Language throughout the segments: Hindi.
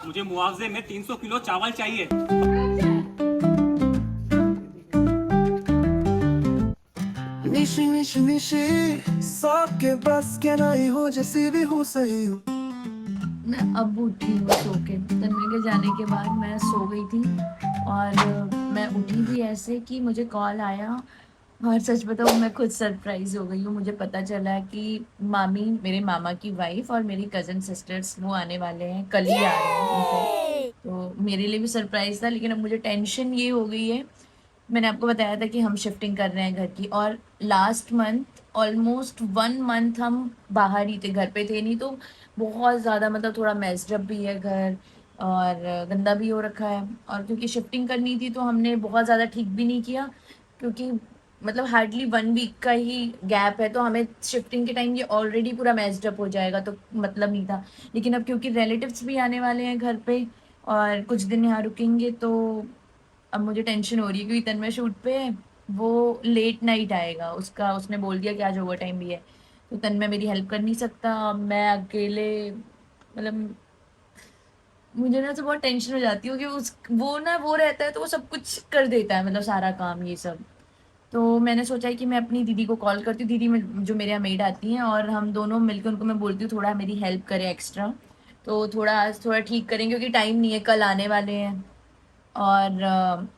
मुझे मुआवजे में 300 किलो चावल चाहिए। निशी निशी निशी सौ के बस के नहीं हो जैसी भी हो सही हो। मैं अब उठी हूँ सो के। तन्मय के जाने के बाद मैं सो गई थी और मैं उठी भी ऐसे कि मुझे कॉल आया। और सच बताऊँ मैं खुद सरप्राइज हो गई हूँ। मुझे पता चला कि मामी, मेरे मामा की वाइफ और मेरी कजन सिस्टर्स वो आने वाले हैं, कल ही आ रहे हैं इनफैक्ट। तो मेरे लिए भी सरप्राइज था, लेकिन अब मुझे टेंशन ये हो गई है। मैंने आपको बताया था कि हम शिफ्टिंग कर रहे हैं घर की, और लास्ट मंथ ऑलमोस्ट 1 मंथ हम बाहर ही थे, घर पे थे नहीं। तो बहुत ज़्यादा मतलब थोड़ा मेस्ड अप भी है घर, और गंदा भी हो रखा है। और क्योंकि शिफ्टिंग करनी थी तो हमने बहुत ज़्यादा ठीक भी नहीं किया, क्योंकि मतलब हार्डली 1 वीक का ही गैप है, तो हमें शिफ्टिंग के टाइम ये ऑलरेडी पूरा मेस्ड अप हो जाएगा, तो मतलब नहीं था। लेकिन अब क्योंकि रिलेटिव्स भी आने वाले हैं घर पे और कुछ दिन यहाँ रुकेंगे, तो अब मुझे टेंशन हो रही है, क्योंकि तन्मय शूट पे है। वो लेट नाइट आएगा, उसका उसने बोल दिया कि आज ओवर टाइम भी है। तो तन्मय मेरी हेल्प कर नहीं सकता, मैं अकेले मतलब मुझे ना तो बहुत टेंशन हो जाती है कि उस वो ना वो रहता है तो वो सब कुछ कर देता है, मतलब सारा काम ये सब। तो मैंने सोचा है कि मैं अपनी दीदी को कॉल करती हूँ, दीदी जो मेरे यहाँ मेड आती हैं, और हम दोनों मिलकर उनको मैं बोलती हूँ थोड़ा मेरी हेल्प करे एक्स्ट्रा। तो थोड़ा आज थोड़ा ठीक करेंगे, क्योंकि टाइम नहीं है, कल आने वाले हैं। और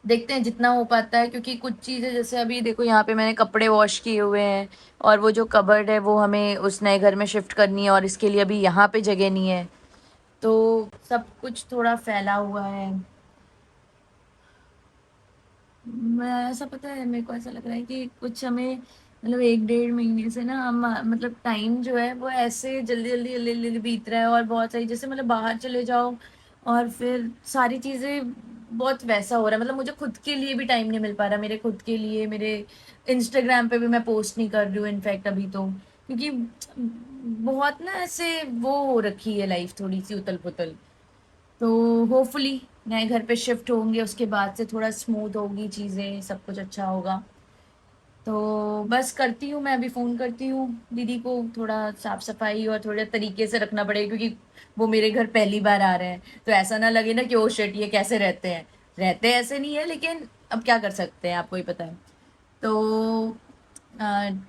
देखते हैं जितना हो पाता है, क्योंकि कुछ चीज़ें जैसे अभी देखो यहाँ पे मैंने कपड़े वॉश किए हुए हैं, और वो जो कबर्ड है वो हमें उस नए घर में शिफ्ट करनी है, और इसके लिए अभी यहाँ पे जगह नहीं है। तो सब कुछ थोड़ा फैला हुआ है। मैं ऐसा पता है, मेरे को ऐसा लग रहा है कि कुछ हमें मतलब 1 डेढ़ महीने से ना हम मतलब टाइम जो है वो ऐसे जल्दी जल्दी जल्दी जल्दी बीत रहा है, और बहुत सारी जैसे मतलब बाहर चले जाओ और फिर सारी चीज़ें बहुत वैसा हो रहा है। मतलब मुझे खुद के लिए भी टाइम नहीं मिल पा रहा, मेरे खुद के लिए मेरे इंस्टाग्राम पे भी मैं पोस्ट नहीं कर रही हूँ इनफैक्ट अभी तो, क्योंकि बहुत ना ऐसे वो हो रखी है लाइफ थोड़ी सी उथल पुथल। तो होपफुली नए घर पे शिफ्ट होंगे, उसके बाद से थोड़ा स्मूथ होगी चीज़ें, सब कुछ अच्छा होगा। तो बस करती हूँ, मैं अभी फ़ोन करती हूँ दीदी को, थोड़ा साफ सफाई और थोड़े तरीके से रखना पड़ेगा, क्योंकि वो मेरे घर पहली बार आ रहे हैं। तो ऐसा ना लगे ना कि ओ शिट ये कैसे रहते हैं, रहते ऐसे नहीं है, लेकिन अब क्या कर सकते हैं, आपको ही पता है। तो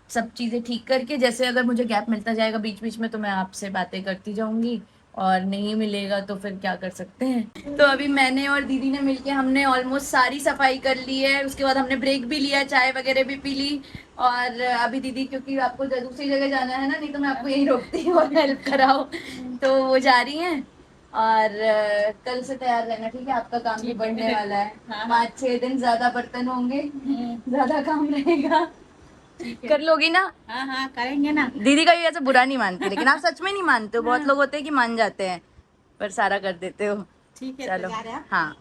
सब चीज़ें ठीक करके, जैसे अगर मुझे गैप मिलता जाएगा बीच बीच में तो मैं आपसे बातें करती जाऊंगी, और नहीं मिलेगा तो फिर क्या कर सकते हैं। तो अभी मैंने और दीदी ने मिलके हमने ऑलमोस्ट सारी सफाई कर ली है, उसके बाद हमने ब्रेक भी लिया, चाय वगैरह भी पी ली। और अभी दीदी, क्योंकि आपको दूसरी जगह जाना है ना, नहीं तो मैं आपको यहीं रोकती हूँ और हेल्प कराओ, तो वो जा रही हैं। और कल से तैयार रहना, ठीक है? आपका काम भी बढ़ने वाला है। 5-6 दिन ज्यादा बर्तन होंगे, ज्यादा काम रहेगा। कर लोगी ना? हाँ हाँ करेंगे ना। दीदी का भी ऐसे बुरा नहीं मानती, लेकिन आप सच में नहीं मानते हो। बहुत लोग होते हैं कि मान जाते हैं, पर सारा कर देते हो। ठीक है चलो। तो जा रहे हैं। हाँ।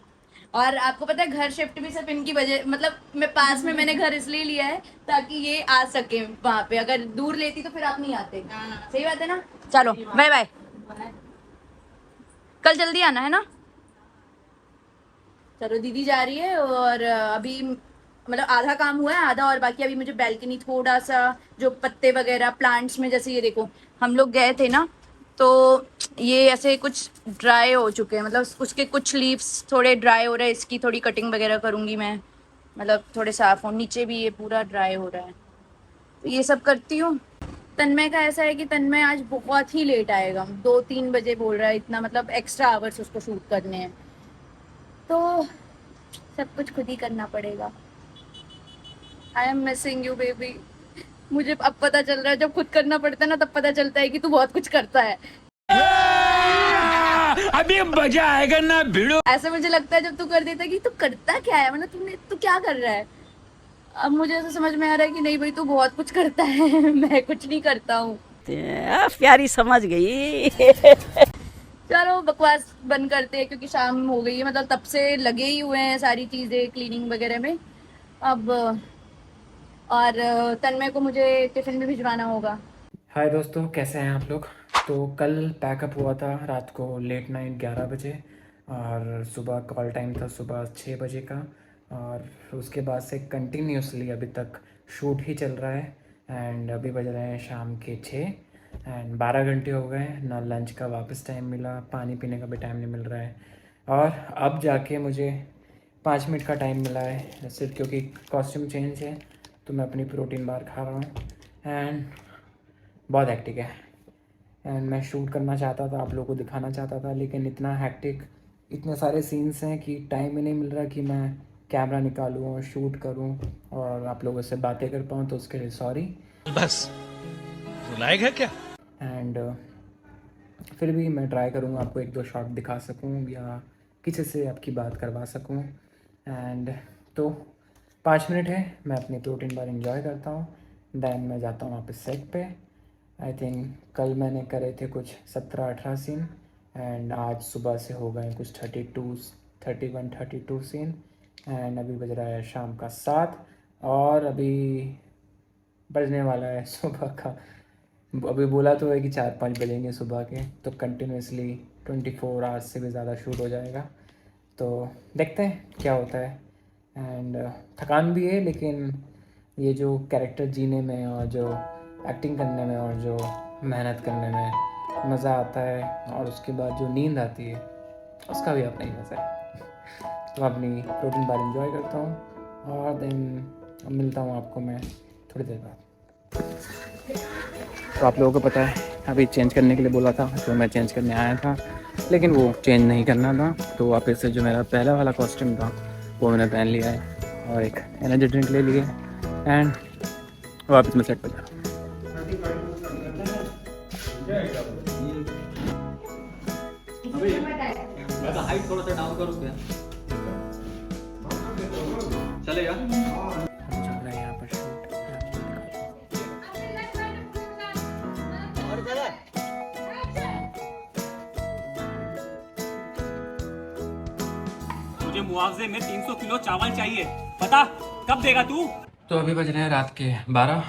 और आपको पता है घर शिफ्ट भी सिर्फ इनकी वजह, मतलब मैं पास में मैंने घर इसलिए लिया है ताकि ये आ सके वहां पे, अगर दूर लेती तो फिर आप नहीं आते। हाँ। सही बात है ना? चलो बाय बाय, कल जल्दी आना है ना। चलो दीदी जा रही है, और अभी मतलब आधा काम हुआ है, आधा और बाकी। अभी मुझे बैल्कनी थोड़ा सा जो पत्ते वगैरह प्लांट्स में, जैसे ये देखो हम लोग गए थे ना, तो ये ऐसे कुछ ड्राई हो चुके हैं, मतलब उसके कुछ लीव्स थोड़े ड्राई हो रहे हैं, इसकी थोड़ी कटिंग वगैरह करूंगी मैं, मतलब थोड़े साफ हो। नीचे भी ये पूरा ड्राई हो रहा है, तो ये सब करती हूँ। तन्मय का ऐसा है कि तन्मय आज बहुत ही लेट आएगा, 2-3 बजे बोल रहा है, इतना मतलब एक्स्ट्रा आवर्स उसको शूट करने हैं, तो सब कुछ खुद ही करना पड़ेगा। I am missing you baby. मुझे अब पता चल रहा है, जब खुद करना पड़ता है ना तब पता चलता है कि तू बहुत कुछ करता है। अभी मजा आएगा ना भिड़ो। ऐसे मुझे लगता है जब तू कर देता है कि तू करता क्या है, मतलब तू क्या कर रहा है। अब मुझे ऐसा समझ में आ रहा है कि नहीं भाई तू बहुत कुछ करता है मैं कुछ नहीं करता हूँ। प्यारी समझ गई। चलो बकवास बंद करते हैं, क्योंकि शाम हो गई है, मतलब तब से लगे ही हुए हैं सारी चीजें क्लीनिंग वगैरह में अब। और तन्मय को मुझे टिफिन भी भिजवाना होगा। हाय दोस्तों, कैसे हैं आप लोग। तो कल पैकअप हुआ था रात को लेट नाइट 11 बजे, और सुबह कॉल टाइम था सुबह 6 बजे का, और उसके बाद से कंटिन्यूसली अभी तक शूट ही चल रहा है। एंड अभी बज रहे हैं शाम के 6, एंड 12 घंटे हो गए, ना लंच का वापस टाइम मिला, पानी पीने का भी टाइम नहीं मिल रहा है। और अब जाके मुझे 5 मिनट का टाइम मिला है, सिर्फ क्योंकि कॉस्ट्यूम चेंज है तो मैं अपनी प्रोटीन बार खा रहा हूँ। एंड बहुत हेक्टिक है एंड मैं शूट करना चाहता था, आप लोगों को दिखाना चाहता था, लेकिन इतना हेक्टिक, इतने सारे सीन्स हैं कि टाइम ही नहीं मिल रहा कि मैं कैमरा निकालूँ और शूट करूँ और आप लोगों से बातें कर पाऊँ, तो उसके लिए सॉरी। बस रुलाएगा है क्या? एंड फिर भी मैं ट्राई करूँगा आपको 1-2 शॉट दिखा सकूँ या किसी से आपकी बात करवा सकूँ। एंड तो 5 मिनट है, मैं अपनी प्रोटीन बार एंजॉय करता हूँ, देन मैं जाता हूँ वापस सेट पे। आई थिंक कल मैंने करे थे कुछ 17-18 सीन एंड आज सुबह से हो गए कुछ 31-32 सीन। एंड अभी बज रहा है शाम का 7 और अभी बजने वाला है सुबह का, अभी बोला तो है कि 4-5 बजेंगे सुबह के, तो कंटिन्यूसली 24 आवर्स से भी ज़्यादा शूट हो जाएगा। तो देखते हैं क्या होता है। एंड थकान भी है, लेकिन ये जो कैरेक्टर जीने में और जो एक्टिंग करने में और जो मेहनत करने में मज़ा आता है, और उसके बाद जो नींद आती है उसका भी अपना ही मज़ा है। तो अपनी प्रोटीन बार एंजॉय करता हूँ और देन मिलता हूँ आपको मैं थोड़ी देर बाद। तो आप लोगों को पता है अभी चेंज करने के लिए बोला था, तो मैं चेंज करने आया था, लेकिन वो चेंज नहीं करना था, तो वापस से जो मेरा पहला वाला कॉस्ट्यूम था वो मैंने पहन लिया है और एक एनर्जी ड्रिंक ले लिए एंड वापस मैं सेट पर जा। मैं तो हाइट थोड़ा सा डाउन करूँ क्या? चलेगा? चल रहा है यहाँ पर शूट। मुझे मुआवजे में 300 किलो चावल चाहिए, बता कब देगा तू? तो अभी बज रहे हैं रात के 12।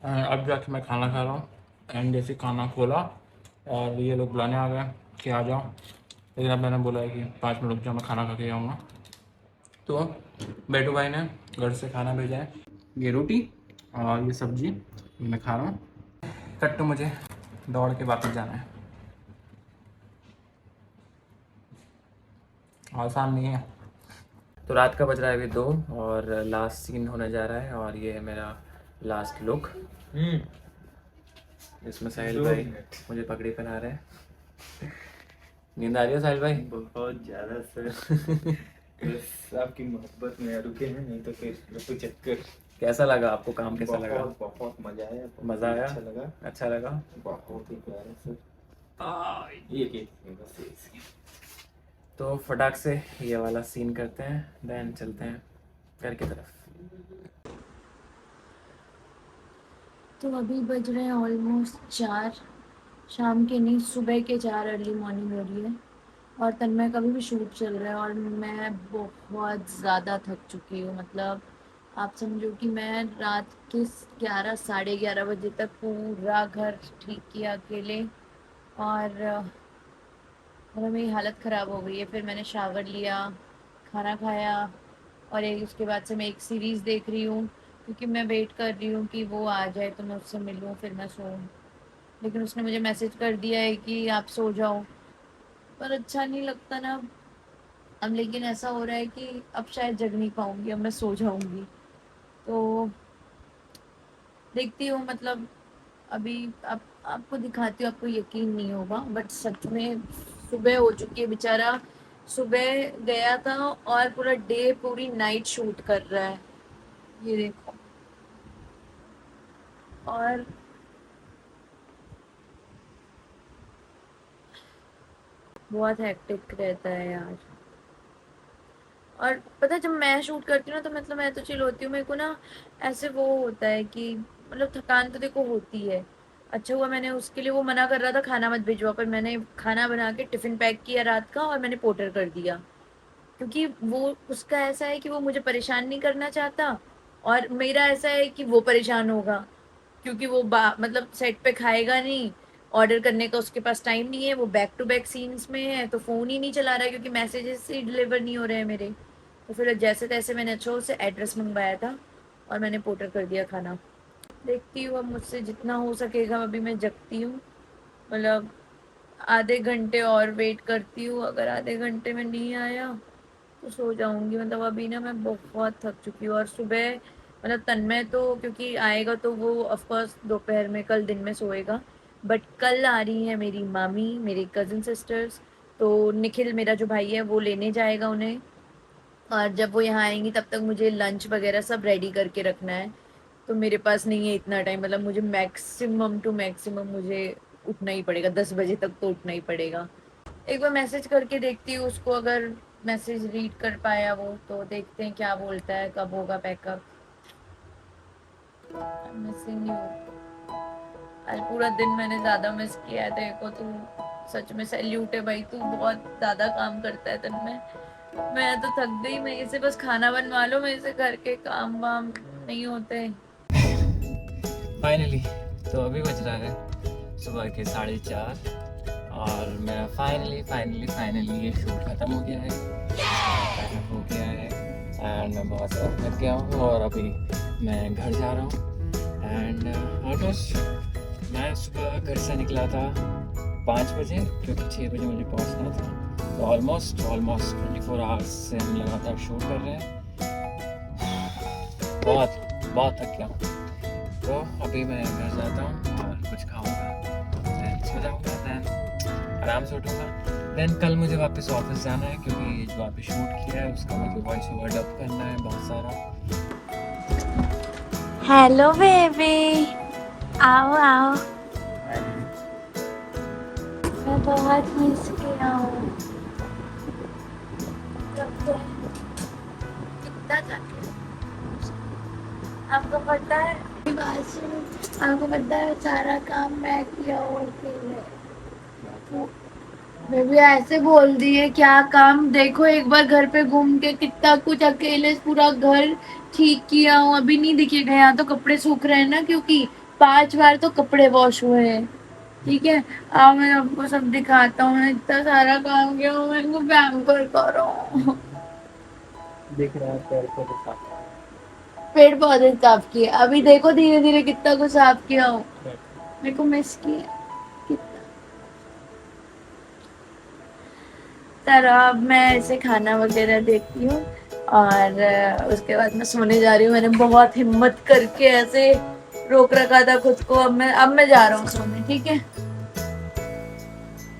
अब जाके मैं खाना खा रहा हूँ एंड जैसे खाना खोला और ये लोग बुलाने आ गए कि आ जाओ, लेकिन अब मैंने बोला है कि 5 मिनट रुक जाओ, मैं खाना खा के आऊँगा। तो बेटू भाई ने घर से खाना भेजा है, ये रोटी और ये सब्जी मैं खा रहा हूँ। कट्टू मुझे दौड़ के वापस जाना है, आसान नहीं है। तो रात का बज रहा है अभी 2 और लास्ट सीन होने जा रहा है और ये है मेरा लास्ट लुक। इसमें साहिल भाई मुझे पगड़ी पहना रहे हैं। नींद आ रही है साहिल भाई? बहुत ज़्यादा सर। बस आपकी मोहब्बत में रुके हैं, नहीं तो फिर रुको चक्कर। कैसा लगा आपको काम, कैसा लगा? बहुत मज़ा आया। मज़ा आया? अच्छा लगा। बहुत ही प्यारा सर। ये बस ये। तो फटाक से ये वाला सीन करते हैं, देन चलते हैं घर की तरफ। तो अभी बज रहे हैं ऑलमोस्ट 4 शाम के, नहीं सुबह के 4 अर्ली मॉर्निंग हो रही है और तन्मय का भी शूट चल रहा है और मैं बहुत ज़्यादा थक चुकी हूँ। मतलब आप समझो कि मैं रात के 11 साढ़े 11 बजे तक पूरा घर ठीक किया अकेले और मतलब मेरी हालत ख़राब हो गई है। फिर मैंने शावर लिया, खाना खाया और एक उसके बाद से मैं एक सीरीज़ देख रही हूँ, क्योंकि मैं वेट कर रही हूँ कि वो आ जाए तो मैं उससे मिलूँ फिर मैं सोऊं। लेकिन उसने मुझे मैसेज कर दिया है कि आप सो जाओ, पर अच्छा नहीं लगता ना अब। लेकिन ऐसा हो रहा है कि अब शायद जग नहीं पाऊँगी, अब मैं सो जाऊँगी। तो देखती हूँ, मतलब अभी आपको दिखाती हूँ, आपको यकीन नहीं होगा बट सच में सुबह हो चुकी है। बेचारा सुबह गया था और पूरा डे पूरी नाइट शूट कर रहा है, ये देखो। और बहुत हेक्टिक रहता है यार। और पता है जब मैं शूट करती हूँ ना तो मतलब मैं तो चिल होती हूँ, मेरे को ना ऐसे वो होता है कि मतलब थकान तो देखो होती है। अच्छा हुआ मैंने उसके लिए, वो मना कर रहा था खाना मत भिजवा, पर मैंने खाना बना के टिफ़िन पैक किया रात का और मैंने पोर्टर कर दिया, क्योंकि वो उसका ऐसा है कि वो मुझे परेशान नहीं करना चाहता और मेरा ऐसा है कि वो परेशान होगा, क्योंकि वो मतलब सेट पे खाएगा नहीं, ऑर्डर करने का उसके पास टाइम नहीं है, वो बैक टू बैक सीन्स में है तो फ़ोन ही नहीं चला रहा है क्योंकि मैसेजेस ही डिलीवर नहीं हो रहे हैं मेरे। तो फिर जैसे तैसे मैंने अच्छा से एड्रेस मंगवाया था और मैंने पोर्टर कर दिया खाना। देखती हूँ अब मुझसे जितना हो सकेगा। अभी मैं जगती हूँ, मतलब आधे घंटे और वेट करती हूँ। अगर आधे घंटे में नहीं आया तो सो जाऊंगी। मतलब अभी ना मैं बहुत थक चुकी हूँ। और सुबह मतलब तन्मय तो क्योंकि आएगा तो वो ऑफ कोर्स दोपहर में, कल दिन में सोएगा। बट कल आ रही है मेरी मामी, मेरी कज़न सिस्टर्स। तो निखिल मेरा जो भाई है वो लेने जाएगा उन्हें। और जब वो यहाँ आएंगी तब तक मुझे लंच वगैरह सब रेडी करके रखना है। तो मेरे पास नहीं है इतना टाइम। मतलब मुझे मैक्सिमम टू मैक्सिमम मुझे उठना ही पड़ेगा, 10 बजे तक तो उठना ही पड़ेगा। एक बार मैसेज करके देखती हूँ उसको, अगर मैसेज रीड कर पाया वो तो देखते हैं क्या बोलता है, कब होगा पैकअप। Missing you. आज पूरा दिन मैंने ज्यादा मिस किया है तेरे को। तू सच में सैल्यूट है भाई, तू बहुत ज्यादा काम करता है दिन में। मैं तो थक गई। मैं इसे बस खाना बनवा लो, मेरे से घर के काम वाम नहीं होते। फाइनली तो अभी बज रहा है सुबह के 4:30 और मेरा फाइनली ये शूट ख़त्म हो गया है, पैकअप हो गया है एंड मैं बहुत ज़्यादा थक गया हूँ। और अभी मैं घर जा रहा हूँ एंड ऑलमोस्ट मैं सुबह घर से निकला था 5 बजे क्योंकि 6 बजे मुझे पहुँचना था। तो ऑलमोस्ट 24 आवर्स से हम लगातार शूट कर रहे हैं। बहुत थक गया हूँ। तो अभी मैं घर जाता हूँ और कुछ खाऊंगा, देन सो जाऊँगा, देन आराम से उठूँगा। देन कल मुझे वापस ऑफिस जाना है क्योंकि जो वापस शूट किया है उसका मुझे वॉइस ओवर डब करना है बहुत सारा। हेलो बेबी, आओ आओ। मैं बहुत मिस किया हूँ। आपको पता है, आपको पता है सारा काम मैं किया हूँ अकेले। बेबी ऐसे बोल दिए क्या काम? देखो एक बार घर पे घूम के कितना कुछ अकेले पूरा घर ठीक किया हूँ। अभी नहीं दिखेगा। यहाँ तो कपड़े सूख रहे हैं ना, क्योंकि 5 बार तो कपड़े वॉश हुए हैं। ठीक है, अब मैं आपको सब दिखाता हूँ। मैंने इतना सारा काम किया हूँ, मेरे को पैम्पर करो। दिख रहा है पेड़ पौधे साफ किए, अभी देखो धीरे धीरे कितना कुछ साफ किया हूँ। मेरे को मिस किया कितना। चलो अब मैं ऐसे खाना वगैरह देखती हूँ और उसके बाद मैं सोने जा रही हूँ। मैंने बहुत हिम्मत करके ऐसे रोक रखा था खुद को। अब मैं जा रहा हूँ सोने। ठीक है,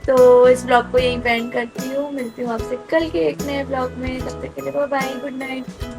तो इस ब्लॉग को यहीं पे एंड करती हूँ। मिलती हूँ आपसे कल के एक नए ब्लॉग में। तब तक के लिए बाय बाय, गुड नाइट।